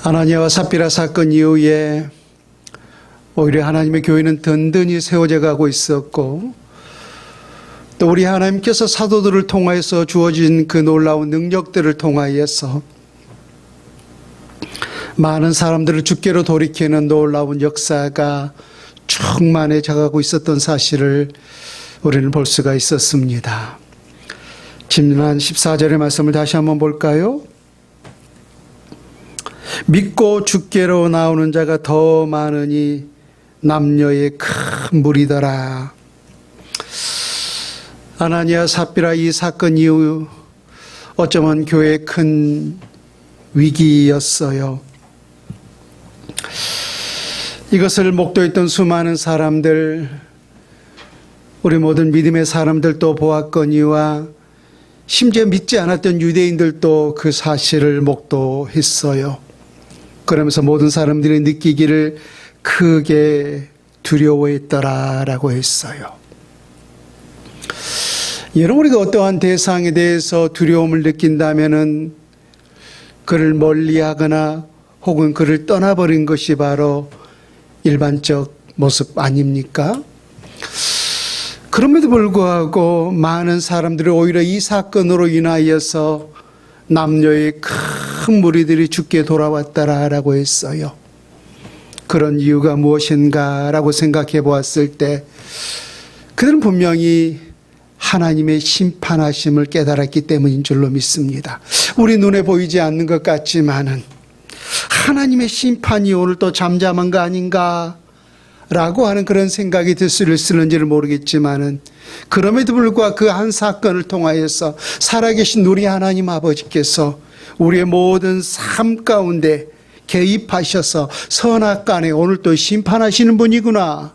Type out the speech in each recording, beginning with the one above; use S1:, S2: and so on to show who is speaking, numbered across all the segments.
S1: 아나니아와 삽비라 사건 이후에 오히려 하나님의 교회는 든든히 세워져 가고 있었고, 또 우리 하나님께서 사도들을 통하여서 주어진 그 놀라운 능력들을 통하여서 많은 사람들을 주께로 돌이키는 놀라운 역사가 충만해져 가고 있었던 사실을 우리는 볼 수가 있었습니다. 지난 14절의 말씀을 다시 한번 볼까요? 믿고 주께로 나오는 자가 더 많으니 남녀의 큰 무리더라. 아나니아 삽비라 이 사건 이후 어쩌면 교회의 큰 위기였어요. 이것을 목도했던 수많은 사람들, 우리 모든 믿음의 사람들도 보았거니와 심지어 믿지 않았던 유대인들도 그 사실을 목도했어요. 그러면서 모든 사람들이 느끼기를 크게 두려워했더라라고 했어요. 여러분, 우리가 어떠한 대상에 대해서 두려움을 느낀다면은 그를 멀리하거나 혹은 그를 떠나버린 것이 바로 일반적 모습 아닙니까? 그럼에도 불구하고 많은 사람들이 오히려 이 사건으로 인하여서 남녀의 큰 무리들이 주께 돌아왔다라고 했어요. 그런 이유가 무엇인가라고 생각해 보았을 때 그들은 분명히 하나님의 심판하심을 깨달았기 때문인 줄로 믿습니다. 우리 눈에 보이지 않는 것 같지만은 하나님의 심판이 오늘 또 잠잠한 거 아닌가 라고 하는 그런 생각이 들 수를 쓰는지를 모르겠지만은 그럼에도 불구하고 그 한 사건을 통하여서 살아계신 우리 하나님 아버지께서 우리의 모든 삶 가운데 개입하셔서 선악간에 오늘 또 심판하시는 분이구나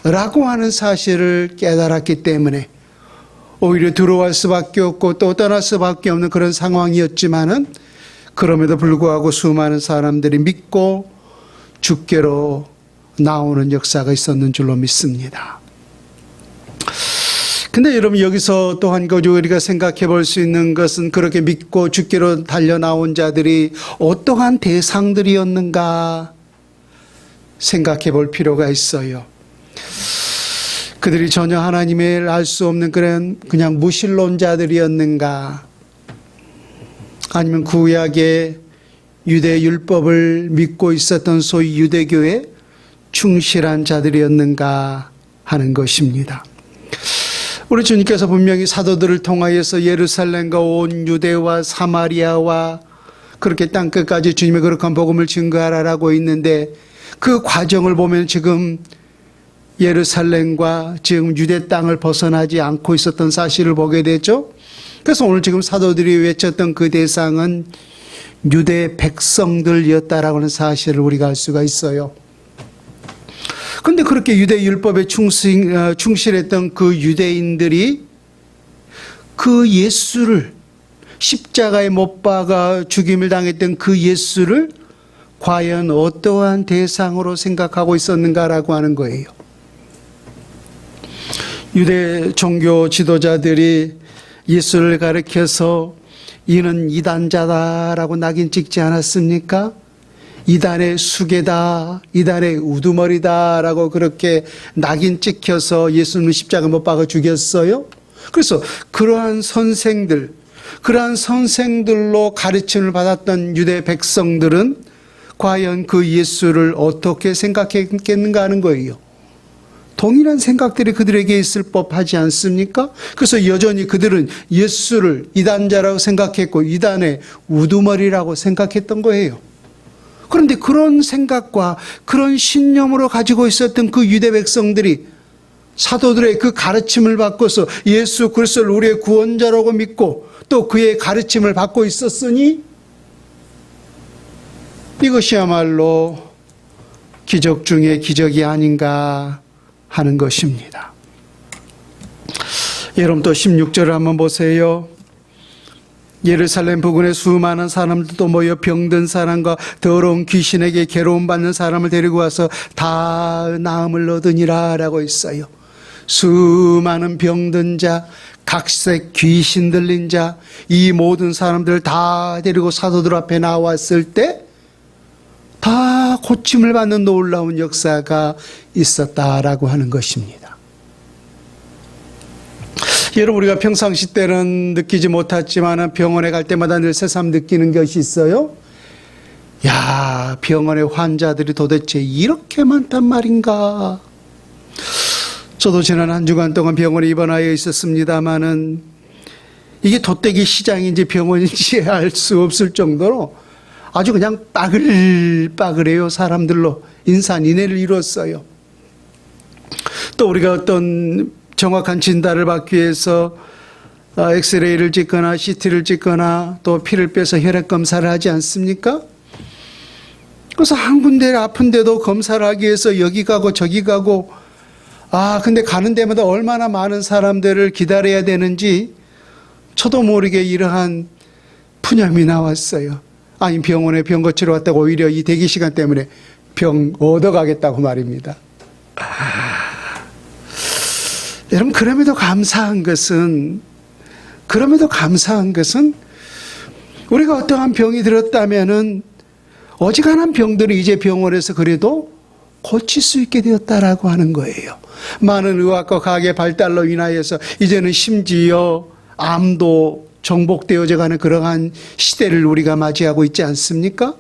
S1: 라고 하는 사실을 깨달았기 때문에 오히려 들어갈 수밖에 없고 또 떠날 수밖에 없는 그런 상황이었지만은 그럼에도 불구하고 수많은 사람들이 믿고 주께로 나오는 역사가 있었는 줄로 믿습니다. 근데 여러분, 여기서 또 한 가지 우리가 생각해 볼 수 있는 것은 그렇게 믿고 주께로 달려 나온 자들이 어떠한 대상들이었는가 생각해 볼 필요가 있어요. 그들이 전혀 하나님을 알 수 없는 그냥 무신론자들이었는가, 아니면 구약의 유대 율법을 믿고 있었던 소위 유대교의 충실한 자들이었는가 하는 것입니다. 우리 주님께서 분명히 사도들을 통하여서 예루살렘과 온 유대와 사마리아와 그렇게 땅끝까지 주님의 거룩한 복음을 증거하라라고 있는데, 그 과정을 보면 지금 예루살렘과 지금 유대 땅을 벗어나지 않고 있었던 사실을 보게 되죠. 그래서 오늘 지금 사도들이 외쳤던 그 대상은 유대 백성들이었다라고 하는 사실을 우리가 알 수가 있어요. 그런데 그렇게 유대 율법에 충실했던 그 유대인들이 그 예수를, 십자가에 못 박아 죽임을 당했던 그 예수를 과연 어떠한 대상으로 생각하고 있었는가라고 하는 거예요. 유대 종교 지도자들이 예수를 가리켜서 이는 이단자다라고 낙인 찍지 않았습니까? 이단의 수괴다, 이단의 우두머리다라고 그렇게 낙인 찍혀서 예수님을 십자가 못 박아 죽였어요. 그래서 그러한 선생들로 가르침을 받았던 유대 백성들은 과연 그 예수를 어떻게 생각했겠는가 하는 거예요. 동일한 생각들이 그들에게 있을 법하지 않습니까? 그래서 여전히 그들은 예수를 이단자라고 생각했고 이단의 우두머리라고 생각했던 거예요. 그런데 그런 생각과 그런 신념으로 가지고 있었던 그 유대 백성들이 사도들의 그 가르침을 받고서 예수 그리스도를 우리의 구원자라고 믿고 또 그의 가르침을 받고 있었으니 이것이야말로 기적 중에 기적이 아닌가 하는 것입니다. 여러분, 또 16절을 한번 보세요. 예루살렘 부근에 수많은 사람들도 모여 병든 사람과 더러운 귀신에게 괴로움받는 사람을 데리고 와서 다 나음을 얻으니라 라고 있어요. 수많은 병든 자, 각색 귀신 들린 자, 이 모든 사람들을 다 데리고 사도들 앞에 나왔을 때 다 고침을 받는 놀라운 역사가 있었다라고 하는 것입니다. 여러분, 우리가 평상시 때는 느끼지 못했지만 병원에 갈 때마다 늘 새삼 느끼는 것이 있어요. 야, 병원의 환자들이 도대체 이렇게 많단 말인가. 저도 지난 한 주간 동안 병원에 입원하여 있었습니다마는 이게 돗대기 시장인지 병원인지 알 수 없을 정도로 아주 그냥 빠글빠글해요. 사람들로 인산인해를 이뤘어요. 또 우리가 어떤 정확한 진단을 받기 위해서 엑스레이를 찍거나 CT를 찍거나 또 피를 빼서 혈액 검사를 하지 않습니까? 그래서 한 군데 아픈데도 검사를 하기 위해서 여기 가고 저기 가고, 근데 가는 데마다 얼마나 많은 사람들을 기다려야 되는지 저도 모르게 이러한 푸념이 나왔어요. 아니, 병원에 병 고치러 왔다고 오히려 이 대기 시간 때문에 병 얻어가겠다고 말입니다. 여러분, 그럼에도 감사한 것은 우리가 어떠한 병이 들었다면은 어지간한 병들을 이제 병원에서 그래도 고칠 수 있게 되었다라고 하는 거예요. 많은 의학과 과학의 발달로 인하여서 이제는 심지어 암도 정복되어져 가는 그러한 시대를 우리가 맞이하고 있지 않습니까?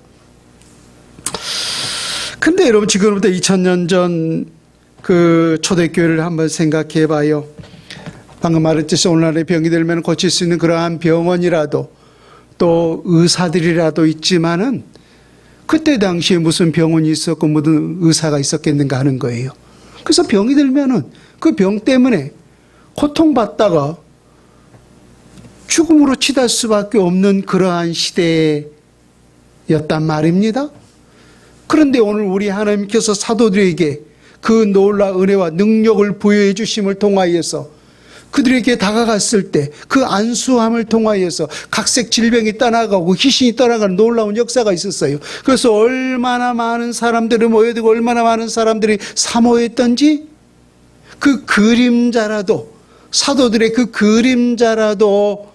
S1: 근데 여러분, 지금부터 2000년 전 그 초대교회를 한번 생각해 봐요. 방금 말했듯이 오늘날의 병이 들면 고칠 수 있는 그러한 병원이라도 또 의사들이라도 있지만은 그때 당시에 무슨 병원이 있었고 무슨 의사가 있었겠는가 하는 거예요. 그래서 병이 들면은 그 병 때문에 고통받다가 죽음으로 치달 수밖에 없는 그러한 시대였단 말입니다. 그런데 오늘 우리 하나님께서 사도들에게 그 놀라운 은혜와 능력을 부여해 주심을 통하여서 그들에게 다가갔을 때 그 안수함을 통하여서 각색 질병이 떠나가고 귀신이 떠나가는 놀라운 역사가 있었어요. 그래서 얼마나 많은 사람들이 모여들고 얼마나 많은 사람들이 사모했던지 그 그림자라도, 사도들의 그 그림자라도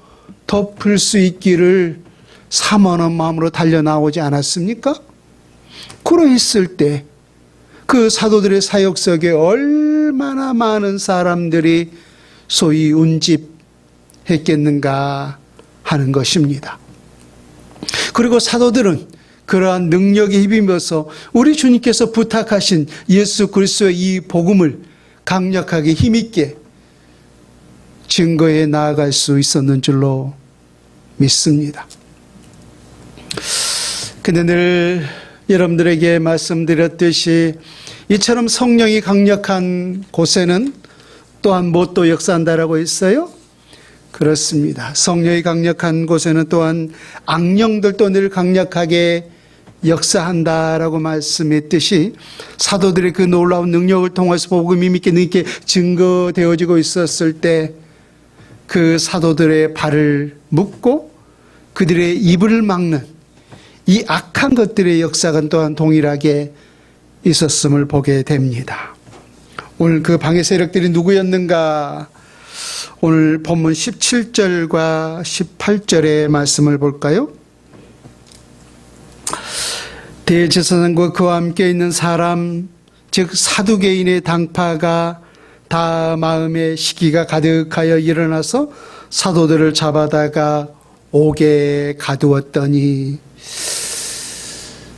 S1: 덮을 수 있기를 사모하는 마음으로 달려나오지 않았습니까? 그러했을 때 그 사도들의 사역석에 얼마나 많은 사람들이 소위 운집했겠는가 하는 것입니다. 그리고 사도들은 그러한 능력에 힘입어서 우리 주님께서 부탁하신 예수 그리스도의 이 복음을 강력하게 힘있게 증거해 나아갈 수 있었는 줄로 믿습니다. 근데 늘 여러분들에게 말씀드렸듯이 이처럼 성령이 강력한 곳에는 또한 무엇도 역사한다라고 했어요? 그렇습니다. 성령이 강력한 곳에는 또한 악령들도 늘 강력하게 역사한다라고 말씀했듯이 사도들의 그 놀라운 능력을 통해서 복음이 믿게 능게 증거되어지고 있었을 때 그 사도들의 발을 묶고 그들의 입을 막는 이 악한 것들의 역사가 또한 동일하게 있었음을 보게 됩니다. 오늘 그 방해 세력들이 누구였는가? 오늘 본문 17절과 18절의 말씀을 볼까요? 대제사장과 그와 함께 있는 사람, 즉 사두개인의 당파가 다 마음에 시기가 가득하여 일어나서 사도들을 잡아다가 옥에 가두었더니,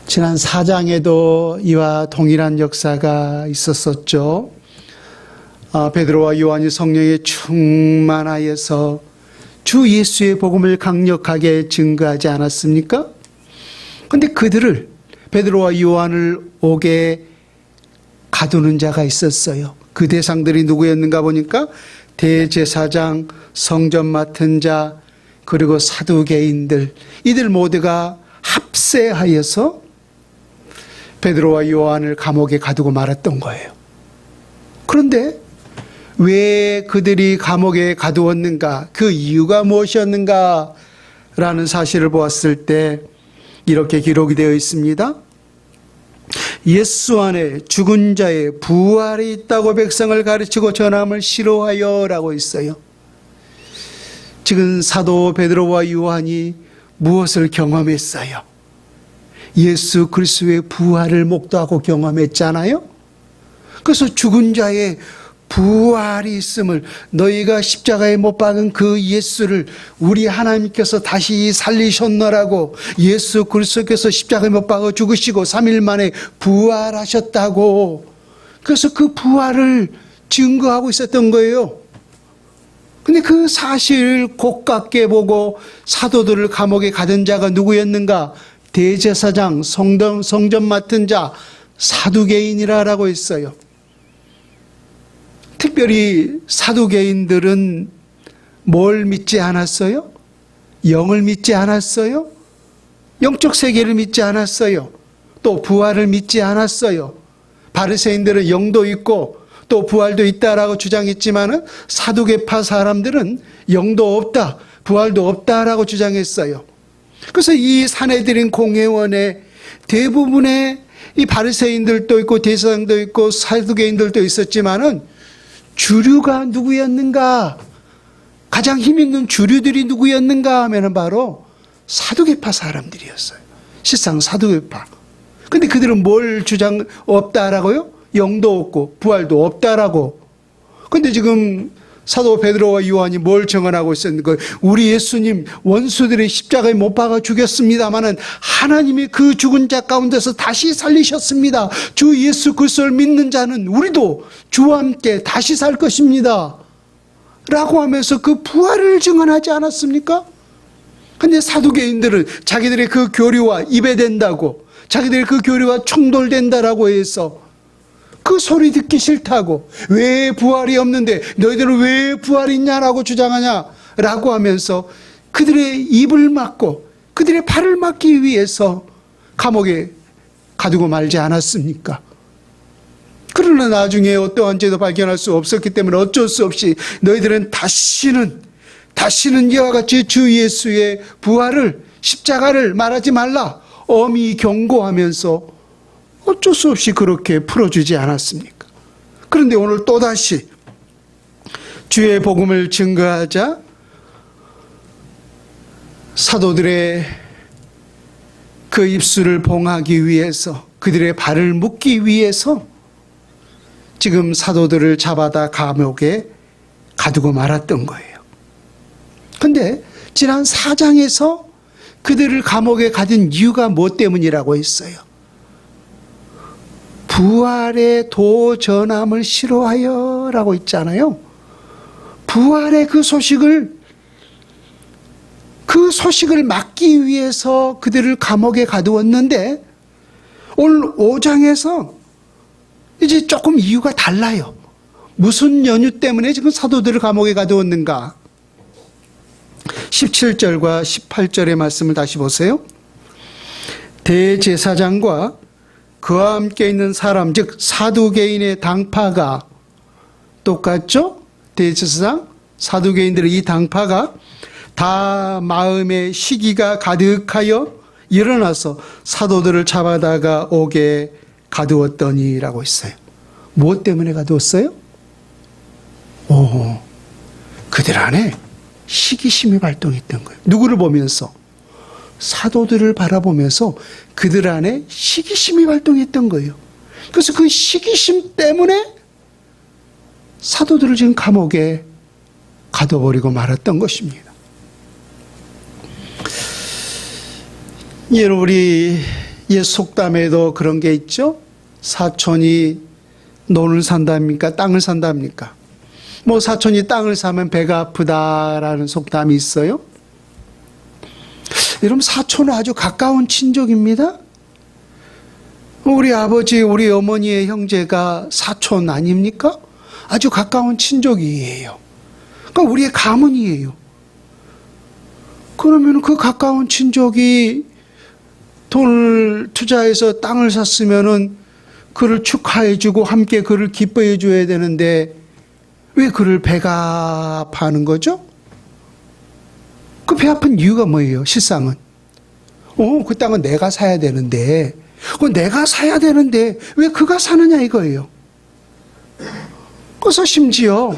S1: 지난 4장에도 이와 동일한 역사가 있었었죠. 베드로와 요한이 성령에 충만하여서 주 예수의 복음을 강력하게 증거하지 않았습니까? 그런데 그들을, 베드로와 요한을 옥에 가두는 자가 있었어요. 그 대상들이 누구였는가 보니까 대제사장, 성전 맡은 자, 그리고 사두개인들, 이들 모두가 합세하여서 베드로와 요한을 감옥에 가두고 말았던 거예요. 그런데 왜 그들이 감옥에 가두었는가? 그 이유가 무엇이었는가? 라는 사실을 보았을 때 이렇게 기록이 되어 있습니다. 예수 안에 죽은 자의 부활이 있다고 백성을 가르치고 전함을 싫어하여 라고 있어요. 지금 사도 베드로와 요한이 무엇을 경험했어요? 예수 그리스도의 부활을 목도하고 경험했잖아요. 그래서 죽은 자의 부활이 있음을, 너희가 십자가에 못 박은 그 예수를 우리 하나님께서 다시 살리셨노라고, 예수 그리스도께서 십자가에 못 박아 죽으시고 3일 만에 부활하셨다고, 그래서 그 부활을 증거하고 있었던 거예요. 근데 그 사실을 고깝게 보고 사도들을 감옥에 가둔 자가 누구였는가? 대제사장, 성전 맡은 자, 사두개인이라고 했어요. 특별히 사두개인들은 뭘 믿지 않았어요? 영을 믿지 않았어요? 영적 세계를 믿지 않았어요. 또 부활을 믿지 않았어요. 바리새인들은 영도 있고 또 부활도 있다라고 주장했지만은 사두개파 사람들은 영도 없다, 부활도 없다라고 주장했어요. 그래서 이 산헤드린 공회원의 대부분의 이 바리새인들도 있고 대제사장도 있고 사두개인들도 있었지만은 주류가 누구였는가? 가장 힘 있는 주류들이 누구였는가 하면은 바로 사두개파 사람들이었어요. 실상 사두개파. 근데 그들은 뭘 주장 없다라고요? 영도 없고 부활도 없다라고. 근데 지금 사도 베드로와 요한이 뭘 증언하고 있었는가? 우리 예수님 원수들의 십자가에 못 박아 죽였습니다마는 하나님이 그 죽은 자 가운데서 다시 살리셨습니다. 주 예수 그리스도를 믿는 자는 우리도 주와 함께 다시 살 것입니다 라고 하면서 그 부활을 증언하지 않았습니까? 근데 사두개인들은 자기들의 그 교리와 입에댄다고, 자기들의 그 교리와 충돌된다라고 해서 그 소리 듣기 싫다고, 왜 부활이 없는데 너희들은 왜 부활이 있냐라고 주장하냐라고 하면서 그들의 입을 막고 그들의 발을 막기 위해서 감옥에 가두고 말지 않았습니까? 그러나 나중에 어떠한 죄도 발견할 수 없었기 때문에 어쩔 수 없이 너희들은 다시는 이와 같이 주 예수의 부활을, 십자가를 말하지 말라 엄히 경고하면서 어쩔 수 없이 그렇게 풀어주지 않았습니까? 그런데 오늘 또다시 주의 복음을 증거하자 사도들의 그 입술을 봉하기 위해서, 그들의 발을 묶기 위해서 지금 사도들을 잡아다 감옥에 가두고 말았던 거예요. 그런데 지난 4장에서 그들을 감옥에 가둔 이유가 뭐 때문이라고 했어요? 부활의 도 전함을 싫어하여 라고 있잖아요. 부활의 그 소식을 막기 위해서 그들을 감옥에 가두었는데 오늘 5장에서 이제 조금 이유가 달라요. 무슨 연유 때문에 지금 사도들을 감옥에 가두었는가? 17절과 18절의 말씀을 다시 보세요. 대제사장과 그와 함께 있는 사람, 즉 사두개인의 당파가 똑같죠? 대제사장, 사두개인들의 이 당파가 다 마음에 시기가 가득하여 일어나서 사도들을 잡아다가 옥에 가두었더니라고 했어요. 무엇 때문에 가두었어요? 그들 안에 시기심이 발동했던 거예요. 누구를 보면서? 사도들을 바라보면서 그들 안에 시기심이 발동했던 거예요. 그래서 그 시기심 때문에 사도들을 지금 감옥에 가둬버리고 말았던 것입니다. 여러분, 우리 옛 속담에도 그런 게 있죠. 사촌이 논을 산답니까? 땅을 산답니까? 뭐 사촌이 땅을 사면 배가 아프다라는 속담이 있어요. 여러분, 사촌은 아주 가까운 친족입니다. 우리 아버지, 우리 어머니의 형제가 사촌 아닙니까? 아주 가까운 친족이에요. 그러니까 우리의 가문이에요. 그러면 그 가까운 친족이 돈을 투자해서 땅을 샀으면은 그를 축하해주고 함께 그를 기뻐해줘야 되는데 왜 그를 배가 파는 거죠? 그 배 아픈 이유가 뭐예요? 실상은 그 땅은 내가 사야 되는데 내가 사야 되는데 왜 그가 사느냐 이거예요. 그래서 심지어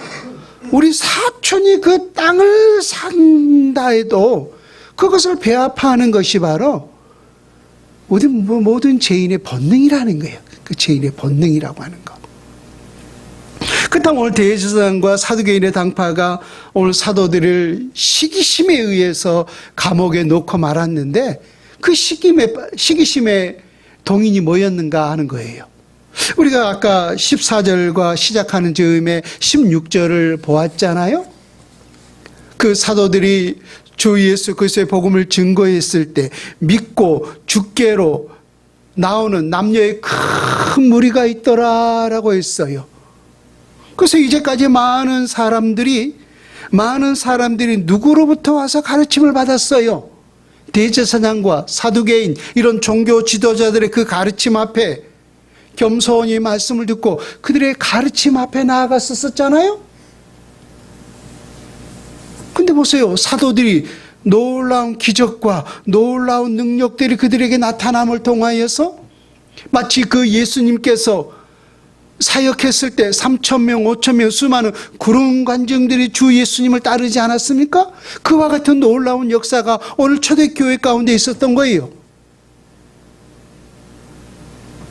S1: 우리 사촌이 그 땅을 산다 해도 그것을 배아파하는 것이 바로 모든 죄인의 본능이라는 거예요. 그 죄인의 본능이라고 하는 거. 그렇다면 오늘 대제사장과 사두개인의 당파가 오늘 사도들을 시기심에 의해서 감옥에 놓고 말았는데 그 시기심의 동인이 뭐였는가 하는 거예요. 우리가 아까 14절과 시작하는 즈음에 16절을 보았잖아요. 그 사도들이 주 예수 그리스도의 복음을 증거했을 때 믿고 주께로 나오는 남녀의 큰 무리가 있더라라고 했어요. 그래서 이제까지 많은 사람들이 누구로부터 와서 가르침을 받았어요. 대제사장과 사두개인 이런 종교 지도자들의 그 가르침 앞에 겸손히 말씀을 듣고 그들의 가르침 앞에 나아갔었잖아요. 근데 보세요. 사도들이 놀라운 기적과 놀라운 능력들이 그들에게 나타남을 통하여서 마치 그 예수님께서 사역했을 때 3,000명, 5,000명 수많은 구름 관중들이 주 예수님을 따르지 않았습니까? 그와 같은 놀라운 역사가 오늘 초대교회 가운데 있었던 거예요.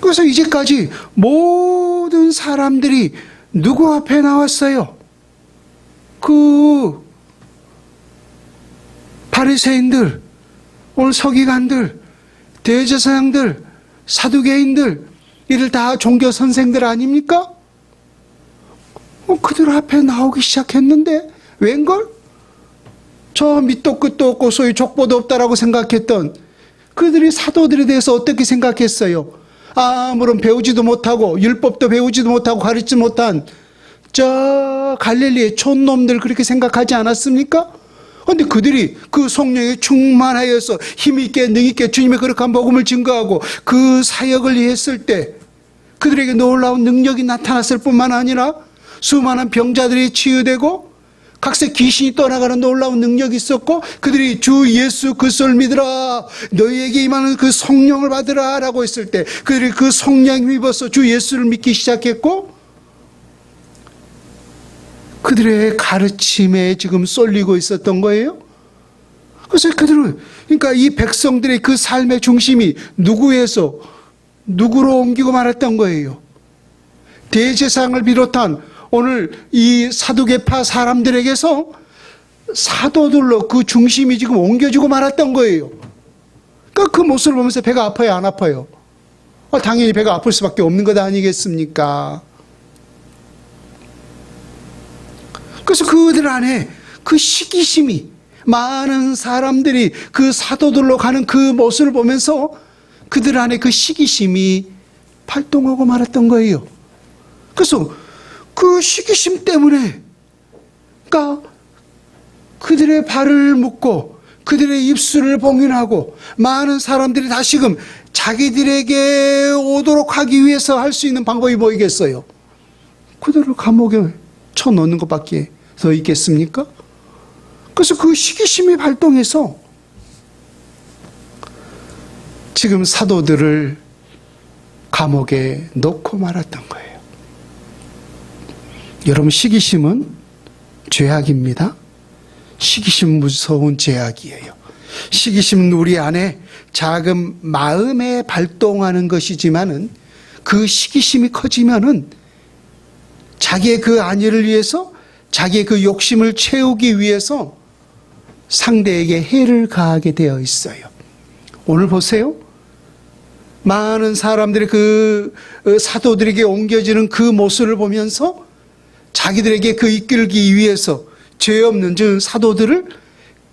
S1: 그래서 이제까지 모든 사람들이 누구 앞에 나왔어요? 그 바리새인들, 오늘 서기관들, 대제사장들, 사두개인들, 이들 다 종교 선생들 아닙니까? 그들 앞에 나오기 시작했는데 웬걸? 저 밑도 끝도 없고 소위 족보도 없다라고 생각했던 그들이 사도들에 대해서 어떻게 생각했어요? 아무런 배우지도 못하고 율법도 배우지도 못하고 가르치지 못한 저 갈릴리의 촌놈들 그렇게 생각하지 않았습니까? 그런데 그들이 그 성령에 충만하여서 힘있게 능있게 주님의 거룩한 복음을 증거하고 그 사역을 했을 때 그들에게 놀라운 능력이 나타났을 뿐만 아니라 수많은 병자들이 치유되고 각색 귀신이 떠나가는 놀라운 능력이 있었고 그들이 주 예수 그리스도를 믿으라 너희에게 임하는 그 성령을 받으라 라고 했을 때 그들이 그 성령에 힘입어서 주 예수를 믿기 시작했고 그들의 가르침에 지금 쏠리고 있었던 거예요. 그래서 그들은 그러니까 이 백성들의 그 삶의 중심이 누구로 옮기고 말았던 거예요. 대제사장을 비롯한 오늘 이 사두개파 사람들에게서 사도들로 그 중심이 지금 옮겨지고 말았던 거예요. 그러니까 그 모습을 보면서 배가 아파요, 안 아파요? 당연히 배가 아플 수밖에 없는 것 아니겠습니까? 그래서 그들 안에 그 시기심이 많은 사람들이 그 사도들로 가는 그 모습을 보면서 그들 안에 그 시기심이 발동하고 말았던 거예요. 그래서 그 시기심 때문에 그러니까 그들의 발을 묶고 그들의 입술을 봉인하고 많은 사람들이 다시금 자기들에게 오도록 하기 위해서 할 수 있는 방법이 뭐이겠어요? 그들을 감옥에 쳐넣는 것밖에 더 있겠습니까? 그래서 그 시기심이 발동해서 지금 사도들을 감옥에 넣고 말았던 거예요. 여러분, 시기심은 죄악입니다. 시기심은 무서운 죄악이에요. 시기심은 우리 안에 작은 마음에 발동하는 것이지만은 그 시기심이 커지면은 자기의 그 안위를 위해서 자기의 그 욕심을 채우기 위해서 상대에게 해를 가하게 되어 있어요. 오늘 보세요. 많은 사람들이 그 사도들에게 옮겨지는 그 모습을 보면서 자기들에게 그 이끌기 위해서 죄 없는 즉 사도들을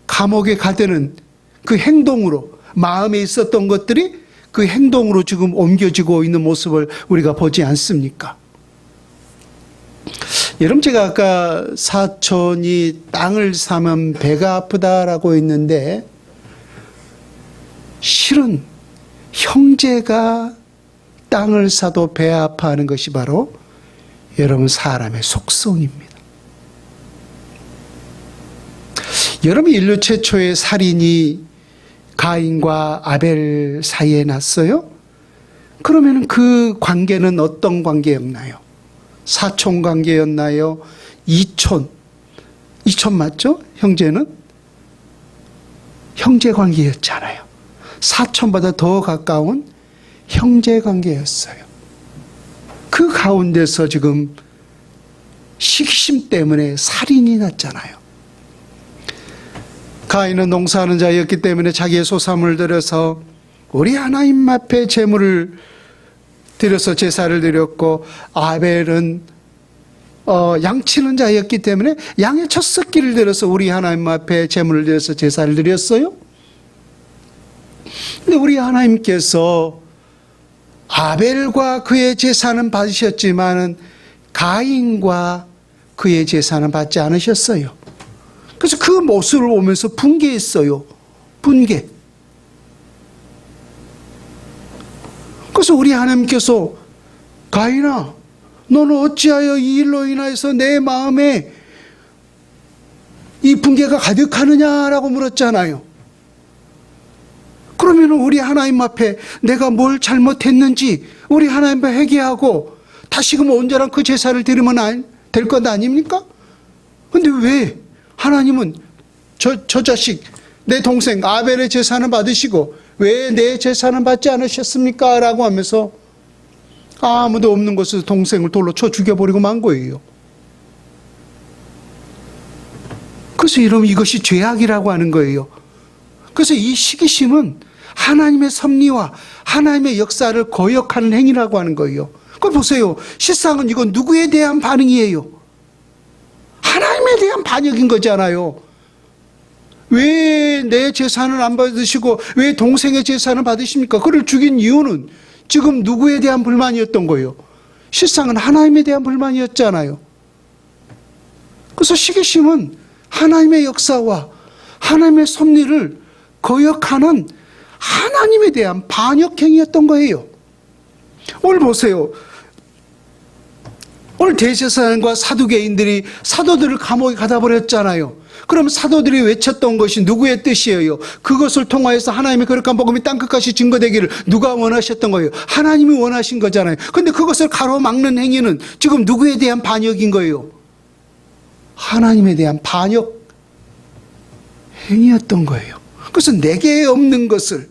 S1: 감옥에 가두는 그 행동으로 마음에 있었던 것들이 그 행동으로 지금 옮겨지고 있는 모습을 우리가 보지 않습니까? 여러분, 제가 아까 사촌이 땅을 사면 배가 아프다라고 했는데 실은 형제가 땅을 사도 배 아파하는 것이 바로 여러분 사람의 속성입니다. 여러분, 인류 최초의 살인이 가인과 아벨 사이에 났어요? 그러면 그 관계는 어떤 관계였나요? 사촌 관계였나요? 이촌 맞죠? 형제는? 형제 관계였잖아요. 사촌보다 더 가까운 형제 관계였어요. 그 가운데서 지금 시기심 때문에 살인이 났잖아요. 가인은 농사하는 자였기 때문에 자기의 소산을 들여서 우리 하나님 앞에 제물을 드려서 제사를 드렸고, 아벨은 양치는 자였기 때문에 양의 첫 새끼를 들여서 우리 하나님 앞에 제물을 드려서 제사를 드렸어요. 근데 우리 하나님께서 아벨과 그의 제사는 받으셨지만은 가인과 그의 제사는 받지 않으셨어요. 그래서 그 모습을 보면서 분개했어요. 분개. 그래서 우리 하나님께서 가인아, 너는 어찌하여 이 일로 인하여서 내 마음에 이 분개가 가득하느냐라고 물었잖아요. 그러면 우리 하나님 앞에 내가 뭘 잘못했는지 우리 하나님 앞에 회개하고 다시금 온전한 그 제사를 드리면 될 것 아닙니까? 근데 왜 하나님은 저 자식, 내 동생 아벨의 제사는 받으시고 왜 내 제사는 받지 않으셨습니까? 라고 하면서 아무도 없는 곳에서 동생을 돌로 쳐 죽여버리고 만 거예요. 그래서 이러면 이것이 죄악이라고 하는 거예요. 그래서 이 시기심은 하나님의 섭리와 하나님의 역사를 거역하는 행위라고 하는 거예요. 그걸 보세요. 실상은 이건 누구에 대한 반응이에요? 하나님에 대한 반역인 거잖아요. 왜 내 제사는 안 받으시고 왜 동생의 제사는 받으십니까? 그를 죽인 이유는 지금 누구에 대한 불만이었던 거예요? 실상은 하나님에 대한 불만이었잖아요. 그래서 시기심은 하나님의 역사와 하나님의 섭리를 거역하는 하나님에 대한 반역행위였던 거예요. 오늘 보세요. 오늘 대제사장과 사두개인들이 사도들을 감옥에 가다 버렸잖아요. 그럼 사도들이 외쳤던 것이 누구의 뜻이에요? 그것을 통하여서 하나님의 거룩한 복음이 땅끝까지 증거되기를 누가 원하셨던 거예요? 하나님이 원하신 거잖아요. 그런데 그것을 가로막는 행위는 지금 누구에 대한 반역인 거예요? 하나님에 대한 반역 행위였던 거예요. 그래서 내게 없는 것을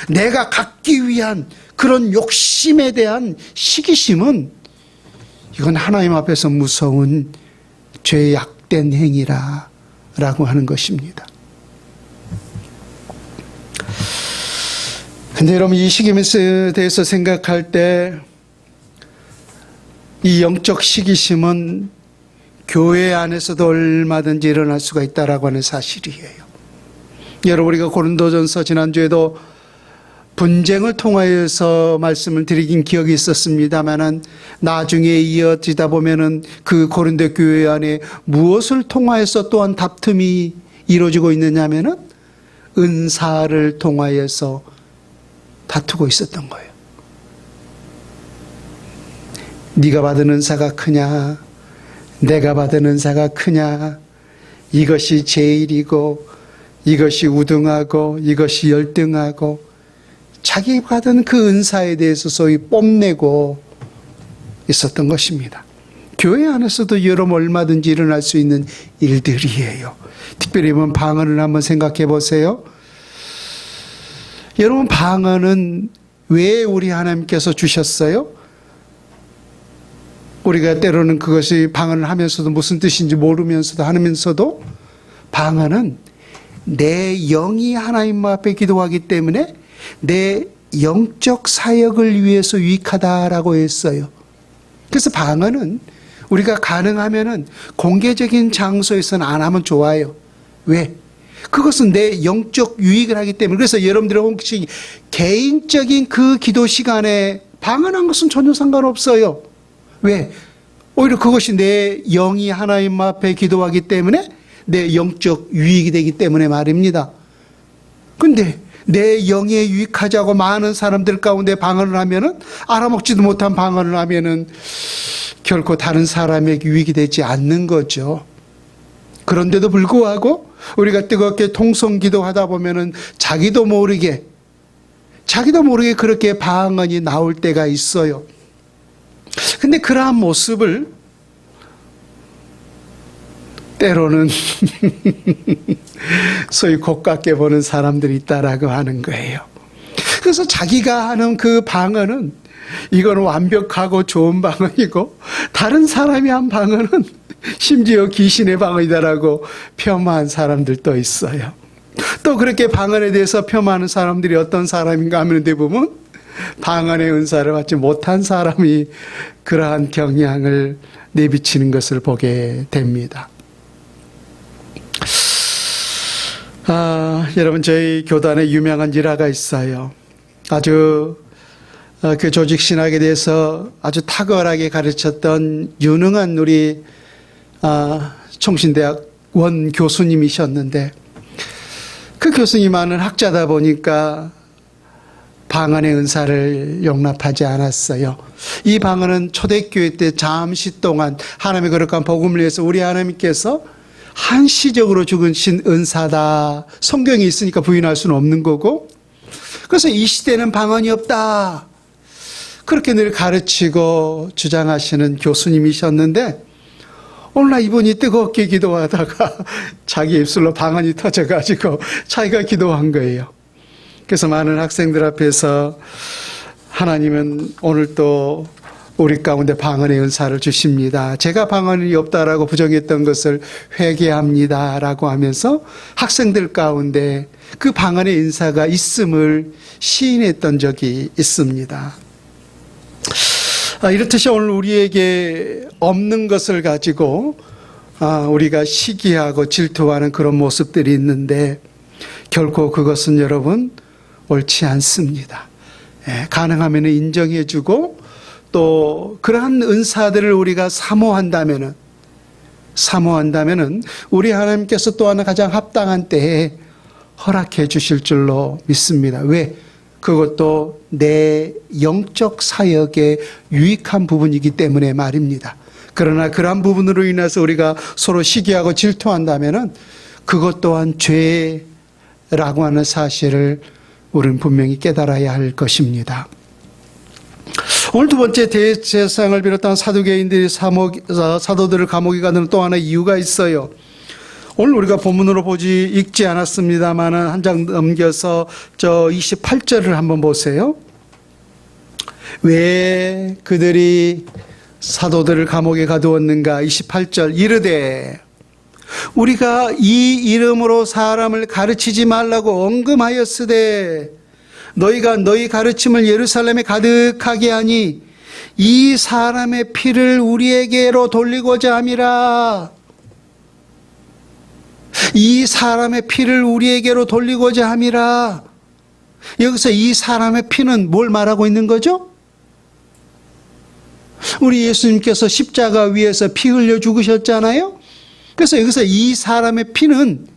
S1: 내가 갖기 위한 그런 욕심에 대한 시기심은 이건 하나님 앞에서 무서운 죄악된 행위라고 하는 것입니다. 근데 여러분, 이 시기심에 대해서 생각할 때 이 영적 시기심은 교회 안에서도 얼마든지 일어날 수가 있다라고 하는 사실이에요. 여러분, 우리가 고린도전서 지난주에도 분쟁을 통하여서 말씀을 드리긴 기억이 있었습니다만은 나중에 이어지다 보면은 그 고린도 교회 안에 무엇을 통하여서 또한 다툼이 이루어지고 있느냐면은 은사를 통하여서 다투고 있었던 거예요. 네가 받은 은사가 크냐, 내가 받은 은사가 크냐, 이것이 제일이고 이것이 우등하고 이것이 열등하고, 자기 받은 그 은사에 대해서 소위 뽐내고 있었던 것입니다. 교회 안에서도 여러분 얼마든지 일어날 수 있는 일들이에요. 특별히 방언을 한번 생각해 보세요. 여러분, 방언은 왜 우리 하나님께서 주셨어요? 우리가 때로는 그것이 방언을 하면서도 무슨 뜻인지 모르면서도 하면서도, 방언은 내 영이 하나님 앞에 기도하기 때문에 내 영적 사역을 위해서 유익하다라고 했어요. 그래서 방언은 우리가 가능하면은 공개적인 장소에서는 안 하면 좋아요. 왜? 그것은 내 영적 유익을 하기 때문에. 그래서 여러분들의 혹시 개인적인 그 기도 시간에 방언한 것은 전혀 상관없어요. 왜? 오히려 그것이 내 영이 하나님 앞에 기도하기 때문에 내 영적 유익이 되기 때문에 말입니다. 근데 내 영에 유익하자고 많은 사람들 가운데 방언을 하면은, 알아먹지도 못한 방언을 하면은 결코 다른 사람에게 유익이 되지 않는 거죠. 그런데도 불구하고 우리가 뜨겁게 통성기도 하다 보면은 자기도 모르게 그렇게 방언이 나올 때가 있어요. 근데 그러한 모습을 때로는 소위 곱깝게 보는 사람들이 있다라고 하는 거예요. 그래서 자기가 하는 그 방언은 이거는 완벽하고 좋은 방언이고 다른 사람이 한 방언은 심지어 귀신의 방언이다라고 폄하한 사람들도 있어요. 또 그렇게 방언에 대해서 폄하하는 사람들이 어떤 사람인가 하면 대부분 방언의 은사를 받지 못한 사람이 그러한 경향을 내비치는 것을 보게 됩니다. 여러분, 저희 교단에 유명한 일화가 있어요. 아주 그 조직 신학에 대해서 아주 탁월하게 가르쳤던 유능한 우리 총신대학 원 교수님이셨는데, 그 교수님은 학자다 보니까 방언의 은사를 용납하지 않았어요. 이 방언은 초대교회 때 잠시 동안 하나님의 거룩한 복음을 위해서 우리 하나님께서 한시적으로 주신 은사다. 성경에 있으니까 부인할 수는 없는 거고, 그래서 이 시대는 방언이 없다. 그렇게 늘 가르치고 주장하시는 교수님이셨는데, 오늘날 이분이 뜨겁게 기도하다가 자기 입술로 방언이 터져가지고 자기가 기도한 거예요. 그래서 많은 학생들 앞에서 하나님은 오늘 또 우리 가운데 방언의 은사를 주십니다. 제가 방언이 없다라고 부정했던 것을 회개합니다라고 하면서 학생들 가운데 그 방언의 은사가 있음을 시인했던 적이 있습니다. 이렇듯이 오늘 우리에게 없는 것을 가지고 우리가 시기하고 질투하는 그런 모습들이 있는데, 결코 그것은 여러분 옳지 않습니다. 가능하면 인정해주고 또 그러한 은사들을 우리가 사모한다면은 우리 하나님께서 또 하나 가장 합당한 때에 허락해 주실 줄로 믿습니다. 왜? 그것도 내 영적 사역에 유익한 부분이기 때문에 말입니다. 그러나 그러한 부분으로 인해서 우리가 서로 시기하고 질투한다면은 그것 또한 죄라고 하는 사실을 우리는 분명히 깨달아야 할 것입니다. 오늘 두 번째, 대제사장을 비롯한 사두개인들이 사도들을 감옥에 가는 또 하나의 이유가 있어요. 오늘 우리가 본문으로 읽지 않았습니다만 한 장 넘겨서 저 28절을 한번 보세요. 왜 그들이 사도들을 감옥에 가두었는가? 28절, 이르되 우리가 이 이름으로 사람을 가르치지 말라고 언금하였으되 너희가 너희 가르침을 예루살렘에 가득하게 하니 이 사람의 피를 우리에게로 돌리고자 함이라. 이 사람의 피를 우리에게로 돌리고자 함이라. 여기서 이 사람의 피는 뭘 말하고 있는 거죠? 우리 예수님께서 십자가 위에서 피 흘려 죽으셨잖아요. 그래서 여기서 이 사람의 피는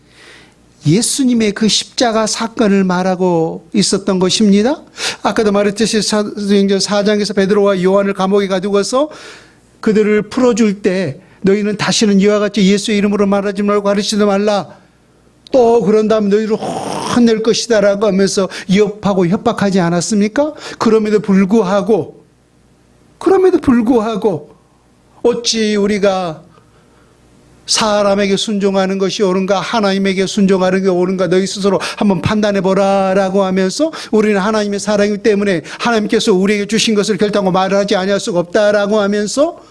S1: 예수님의 그 십자가 사건을 말하고 있었던 것입니다. 아까도 말했듯이 사도행전 4장에서 베드로와 요한을 감옥에 가두고서 그들을 풀어줄 때 너희는 다시는 이와 같이 예수의 이름으로 말하지 말고 가르치지 말라. 또 그런 다음에 너희를 혼낼 것이다라고 하면서 위협하고 협박하지 않았습니까? 그럼에도 불구하고 어찌 우리가 사람에게 순종하는 것이 옳은가 하나님에게 순종하는 게 옳은가 너희 스스로 한번 판단해보라 라고 하면서 우리는 하나님의 사랑이기 때문에 하나님께서 우리에게 주신 것을 결단하고 말하지 아니할 수가 없다라고 하면서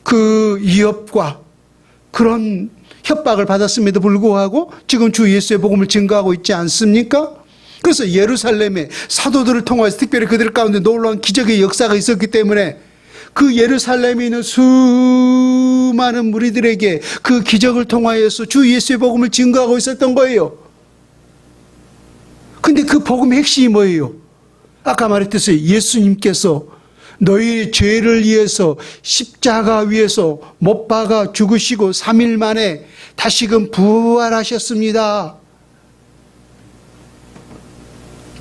S1: 그 위협과 그런 협박을 받았음에도 불구하고 지금 주 예수의 복음을 증거하고 있지 않습니까? 그래서 예루살렘에 사도들을 통해서 특별히 그들 가운데 놀라운 기적의 역사가 있었기 때문에 그 예루살렘에 있는 수많은 무리들에게 그 기적을 통하여서 주 예수의 복음을 증거하고 있었던 거예요. 근데 그 복음의 핵심이 뭐예요? 아까 말했듯이 예수님께서 너희 죄를 위해서 십자가 위에서 못 박아 죽으시고 3일 만에 다시금 부활하셨습니다.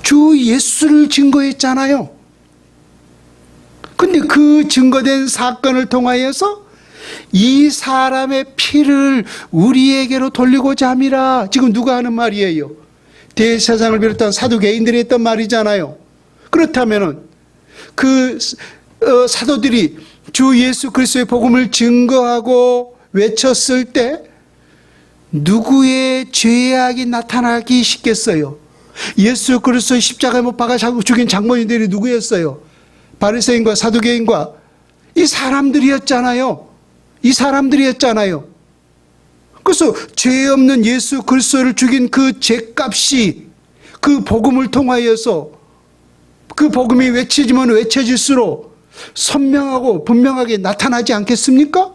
S1: 주 예수를 증거했잖아요. 근데 그 증거된 사건을 통하여서 이 사람의 피를 우리에게로 돌리고자 함이라. 지금 누가 하는 말이에요? 대제사장을 비롯한 사두개인들이 했던 말이잖아요. 그렇다면은 그 사도들이 주 예수 그리스도의 복음을 증거하고 외쳤을 때 누구의 죄악이 나타나기 쉽겠어요? 예수 그리스도의 십자가에 못 박아 죽인 장본인들이 누구였어요? 바리새인과 사두개인과 이 사람들이었잖아요. 이 사람들이었잖아요. 그래서 죄 없는 예수 그리스도를 죽인 그 죄값이 그 복음을 통하여서 그 복음이 외쳐지면 외쳐질수록 선명하고 분명하게 나타나지 않겠습니까?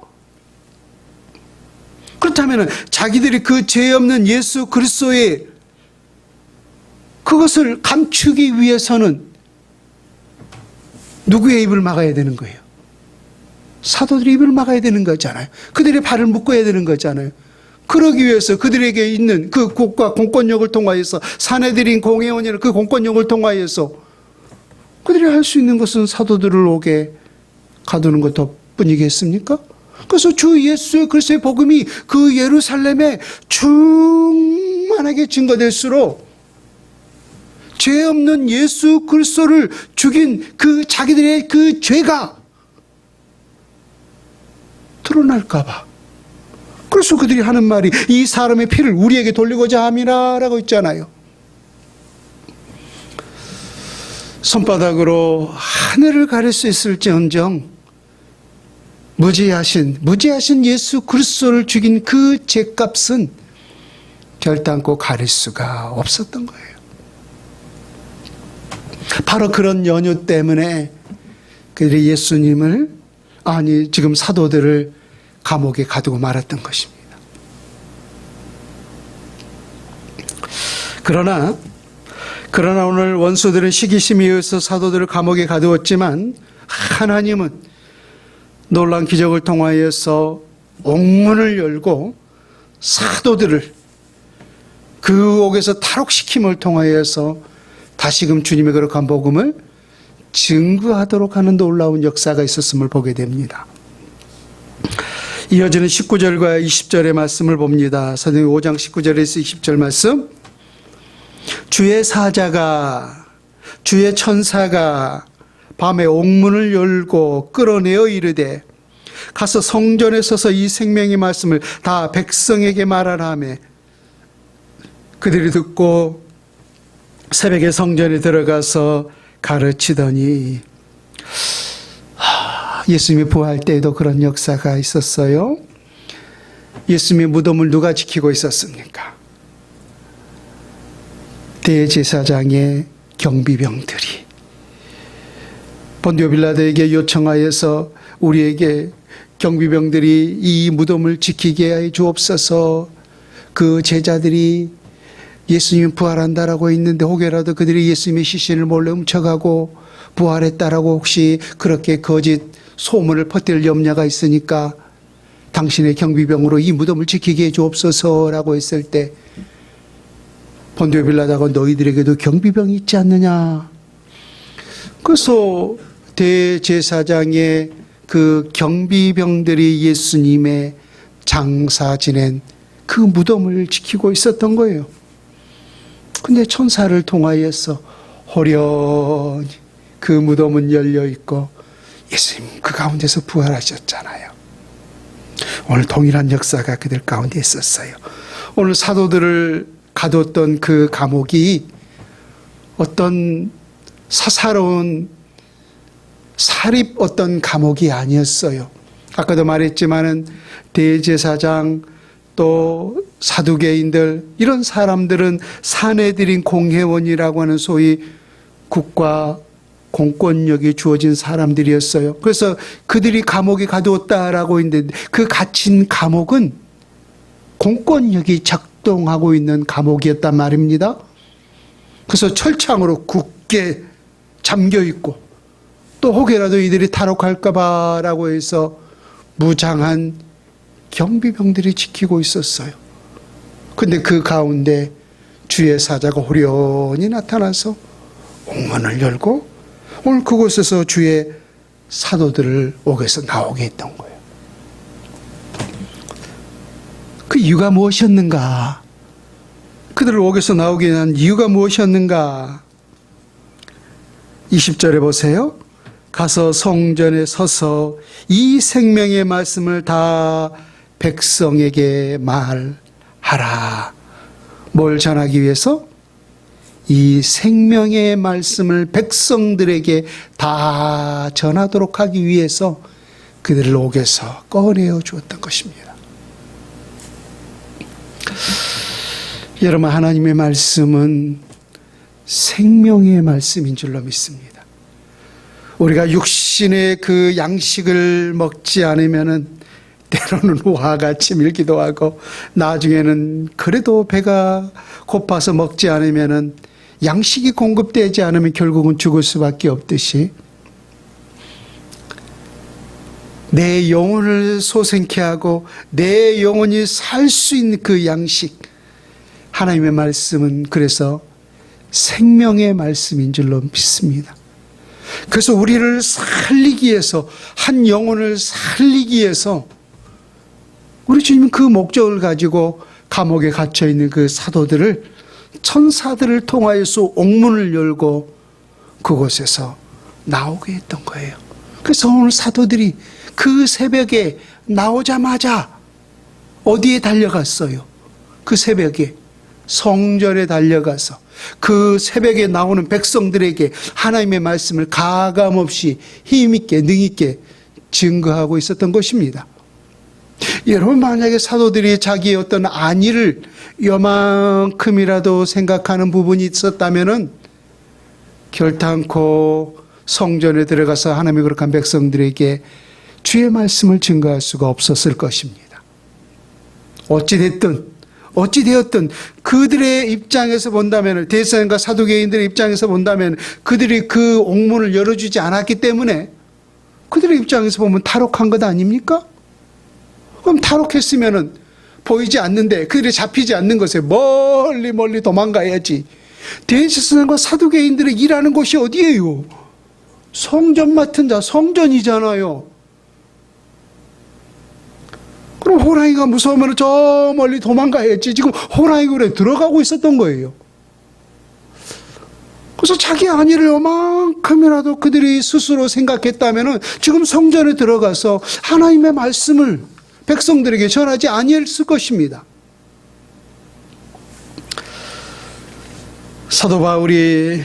S1: 그렇다면 자기들이 그 죄 없는 예수 그리스도의 그것을 감추기 위해서는 누구의 입을 막아야 되는 거예요? 사도들의 입을 막아야 되는 거잖아요. 그들의 발을 묶어야 되는 거잖아요. 그러기 위해서 그들에게 있는 그 국가 공권력을 통하여서 사내들인 공회원이나 그 공권력을 통하여서 그들이 할 수 있는 것은 사도들을 옥에 가두는 것 뿐이겠습니까? 그래서 주 예수 그리스도의 복음이 그 예루살렘에 충만하게 증거될수록 죄 없는 예수 그리스도를 죽인 그 자기들의 그 죄가 드러날까 봐. 그래서 그들이 하는 말이 이 사람의 피를 우리에게 돌리고자 함이라라고 있잖아요. 손바닥으로 하늘을 가릴 수 있을지언정 무지하신 예수 그리스도를 죽인 그 죄값은 결단코 가릴 수가 없었던 거예요. 바로 그런 연유 때문에 그들이 예수님을 지금 사도들을 감옥에 가두고 말았던 것입니다. 그러나 오늘 원수들은 시기심에 의해서 사도들을 감옥에 가두었지만 하나님은 놀라운 기적을 통하여서 옥문을 열고 사도들을 그 옥에서 탈옥시킴을 통하여서 다시금 주님의 거룩한 복음을 증거하도록 하는 놀라운 역사가 있었음을 보게 됩니다. 이어지는 19절과 20절의 말씀을 봅니다. 사도행전 5장 19절에서 20절 말씀. 주의 사자가 주의 천사가 밤에 옥문을 열고 끌어내어 이르되 가서 성전에 서서 이 생명의 말씀을 다 백성에게 말하라 하며 그들이 듣고 새벽에 성전에 들어가서 가르치더니 예수님이 부활 때에도 그런 역사가 있었어요. 예수님의 무덤을 누가 지키고 있었습니까? 대제사장의 경비병들이 본디오 빌라도에게 요청하여서 우리에게 경비병들이 이 무덤을 지키게 해 주옵소서. 그 제자들이 예수님 부활한다라고 했는데 혹여라도 그들이 예수님의 시신을 몰래 훔쳐가고 부활했다라고 혹시 그렇게 거짓 소문을 퍼뜨릴 염려가 있으니까 당신의 경비병으로 이 무덤을 지키게 해 주옵소서라고 했을 때 본디오 빌라도가 너희들에게도 경비병이 있지 않느냐. 그래서 대제사장의 그 경비병들이 예수님의 장사 지낸 그 무덤을 지키고 있었던 거예요. 근데 천사를 통하여서 호련히 그 무덤은 열려 있고 예수님 그 가운데서 부활하셨잖아요. 오늘 동일한 역사가 그들 가운데 있었어요. 오늘 사도들을 가뒀던 그 감옥이 어떤 사사로운 사립 어떤 감옥이 아니었어요. 아까도 말했지만은 대제사장 또 사두개인들 이런 사람들은 사내들인 공회원이라고 하는 소위 국가 공권력이 주어진 사람들이었어요. 그래서 그들이 감옥에 가두었다라고 했는데 그 갇힌 감옥은 공권력이 작동하고 있는 감옥이었단 말입니다. 그래서 철창으로 굳게 잠겨 있고 또 혹여라도 이들이 탈옥할까 봐라고 해서 무장한 경비병들이 지키고 있었어요. 근데 그 가운데 주의 사자가 호련히 나타나서 옥문을 열고 오늘 그곳에서 주의 사도들을 옥에서 나오게 했던 거예요. 그 이유가 무엇이었는가? 그들을 옥에서 나오게 한 이유가 무엇이었는가? 20절에 보세요. 가서 성전에 서서 이 생명의 말씀을 다 백성에게 말하라. 뭘 전하기 위해서? 이 생명의 말씀을 백성들에게 다 전하도록 하기 위해서 그들을 옥에서 꺼내어 주었던 것입니다. 여러분, 하나님의 말씀은 생명의 말씀인 줄로 믿습니다. 우리가 육신의 그 양식을 먹지 않으면은 때로는 화가 치밀기도 하고, 나중에는 그래도 배가 고파서 먹지 않으면은 양식이 공급되지 않으면 결국은 죽을 수밖에 없듯이, 내 영혼을 소생케 하고 내 영혼이 살 수 있는 그 양식, 하나님의 말씀은 그래서 생명의 말씀인 줄로 믿습니다. 그래서 우리를 살리기 위해서, 한 영혼을 살리기 위해서 우리 주님은 그 목적을 가지고 감옥에 갇혀있는 그 사도들을, 천사들을 통하여서 옥문을 열고 그곳에서 나오게 했던 거예요. 그래서 오늘 사도들이 그 새벽에 나오자마자 어디에 달려갔어요? 그 새벽에 성전에 달려가서 그 새벽에 나오는 백성들에게 하나님의 말씀을 가감없이 힘있게 능있게 증거하고 있었던 것입니다. 여러분, 만약에 사도들이 자기의 어떤 안위를 요만큼이라도 생각하는 부분이 있었다면은 결단코 성전에 들어가서 하나님의 거룩한 백성들에게 주의 말씀을 증거할 수가 없었을 것입니다. 어찌되었든 그들의 입장에서 본다면, 대사님과 사두개인들의 입장에서 본다면 그들이 그 옥문을 열어주지 않았기 때문에 그들의 입장에서 보면 탈옥한 것 아닙니까? 그럼 탈옥했으면은 보이지 않는데, 그들이 잡히지 않는 것에 멀리 도망가야지. 대제사장과 사두개인들이 일하는 곳이 어디예요? 성전 맡은 자, 성전이잖아요. 그럼 호랑이가 무서우면 저 멀리 도망가야지. 지금 호랑이 굴에 들어가고 있었던 거예요. 그래서 자기 안위를 요만큼이라도 그들이 스스로 생각했다면 지금 성전에 들어가서 하나님의 말씀을 백성들에게 전하지 아니했을 것입니다. 사도 바울이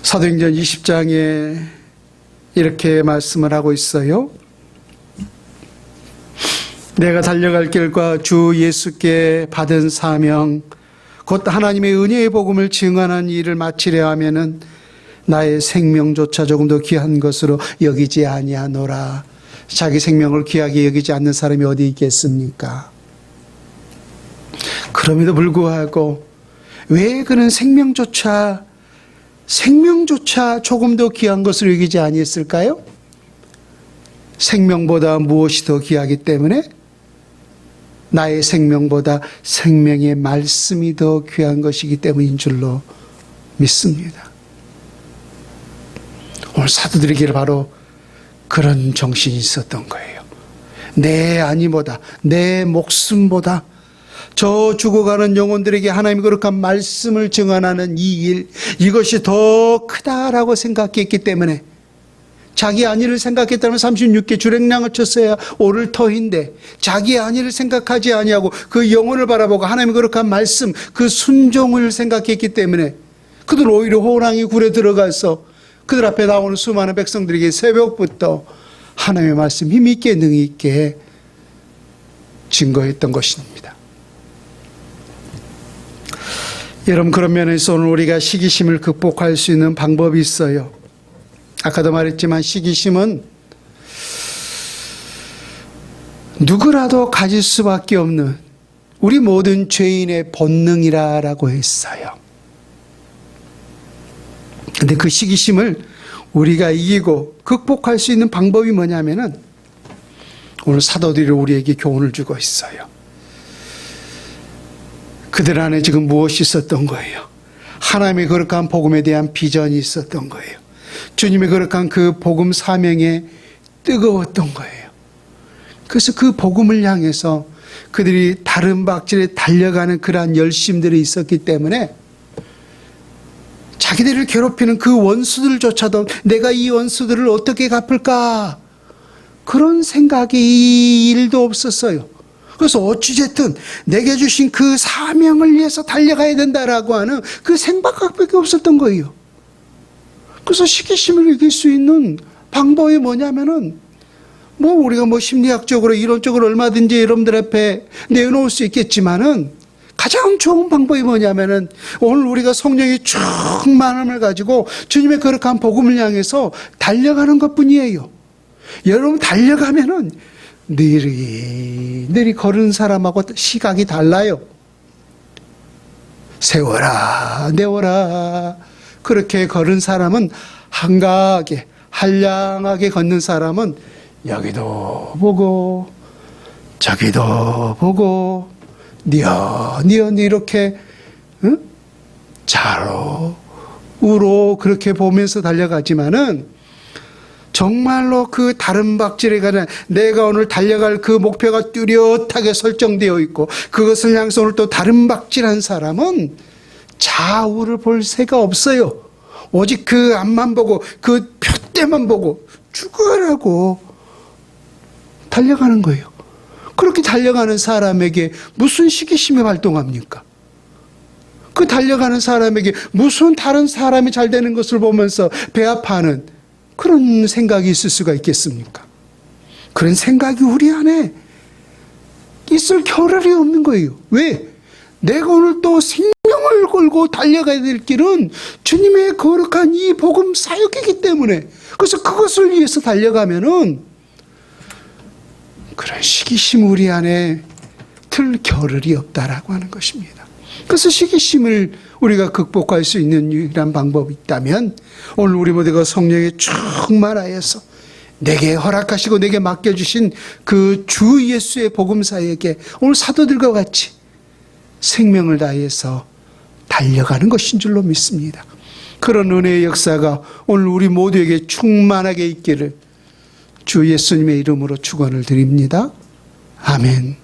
S1: 사도행전 20장에 이렇게 말씀을 하고 있어요. 내가 달려갈 길과 주 예수께 받은 사명, 곧 하나님의 은혜의 복음을 증언한 일을 마치려 하면은 나의 생명조차 조금 더 귀한 것으로 여기지 아니하노라. 자기 생명을 귀하게 여기지 않는 사람이 어디 있겠습니까? 그럼에도 불구하고 왜 그는 생명조차 조금 더 귀한 것으로 여기지 아니했을까요? 생명보다 무엇이 더 귀하기 때문에? 나의 생명보다 생명의 말씀이 더 귀한 것이기 때문인 줄로 믿습니다. 오늘 사도들에게 바로 그런 정신이 있었던 거예요. 내 안위보다, 내 목숨보다 저 죽어가는 영혼들에게 하나님의 거룩한 말씀을 증언하는 이 일, 이것이 더 크다라고 생각했기 때문에, 자기 안위를 생각했다면 36개 주랭랑을 쳤어야 오를 터인데 자기 안위를 생각하지 아니하고 그 영혼을 바라보고 하나님의 거룩한 말씀, 그 순종을 생각했기 때문에 그들 오히려 호랑이 굴에 들어가서 그들 앞에 나오는 수많은 백성들에게 새벽부터 하나님의 말씀 힘있게 능있게 증거했던 것입니다. 여러분, 그런 면에서 오늘 우리가 시기심을 극복할 수 있는 방법이 있어요. 아까도 말했지만 시기심은 누구라도 가질 수밖에 없는 우리 모든 죄인의 본능이라고 했어요. 근데 그 시기심을 우리가 이기고 극복할 수 있는 방법이 뭐냐면은 오늘 사도들이 우리에게 교훈을 주고 있어요. 그들 안에 지금 무엇이 있었던 거예요? 하나님의 거룩한 복음에 대한 비전이 있었던 거예요. 주님의 거룩한 그 복음 사명에 뜨거웠던 거예요. 그래서 그 복음을 향해서 그들이 다른 박질에 달려가는 그러한 열심들이 있었기 때문에 자기들을 괴롭히는 그 원수들조차도 내가 이 원수들을 어떻게 갚을까, 그런 생각이 일도 없었어요. 그래서 어찌됐든 내게 주신 그 사명을 위해서 달려가야 된다라고 하는 그 생각밖에 없었던 거예요. 그래서 시기심을 이길 수 있는 방법이 뭐냐면은 우리가 심리학적으로 이론적으로 얼마든지 여러분들 앞에 내놓을 수 있겠지만은 가장 좋은 방법이 뭐냐면은 오늘 우리가 성령의 충만함을 가지고 주님의 거룩한 복음을 향해서 달려가는 것뿐이에요. 여러분 달려가면은 느리 걸은 사람하고 시각이 달라요. 세워라 내워라 그렇게 걸은 사람은 한가하게 한량하게 걷는 사람은 여기도 보고 저기도 보고 뉘어뉘어 이렇게 좌로 우로 그렇게 보면서 달려가지만은 정말로 그 다른 박질에 가는 내가 오늘 달려갈 그 목표가 뚜렷하게 설정되어 있고 그것을 향해서 오늘 또 다른 박질한 사람은 좌우를 볼 새가 없어요. 오직 그 앞만 보고 그 표대만 보고 죽어라고 달려가는 거예요. 그렇게 달려가는 사람에게 무슨 시기심이 발동합니까? 그 달려가는 사람에게 무슨 다른 사람이 잘 되는 것을 보면서 배아파는 그런 생각이 있을 수가 있겠습니까? 그런 생각이 우리 안에 있을 겨를이 없는 거예요. 왜? 내가 오늘 또 생명을 걸고 달려가야 될 길은 주님의 거룩한 이 복음 사역이기 때문에 그래서 그것을 위해서 달려가면은 그런 시기심 우리 안에 들 겨를이 없다라고 하는 것입니다. 그래서 시기심을 우리가 극복할 수 있는 유일한 방법이 있다면 오늘 우리 모두가 성령에 충만하여서 내게 허락하시고 내게 맡겨주신 그 주 예수의 복음사에게 오늘 사도들과 같이 생명을 다해서 달려가는 것인 줄로 믿습니다. 그런 은혜의 역사가 오늘 우리 모두에게 충만하게 있기를 주 예수님의 이름으로 축원을 드립니다. 아멘.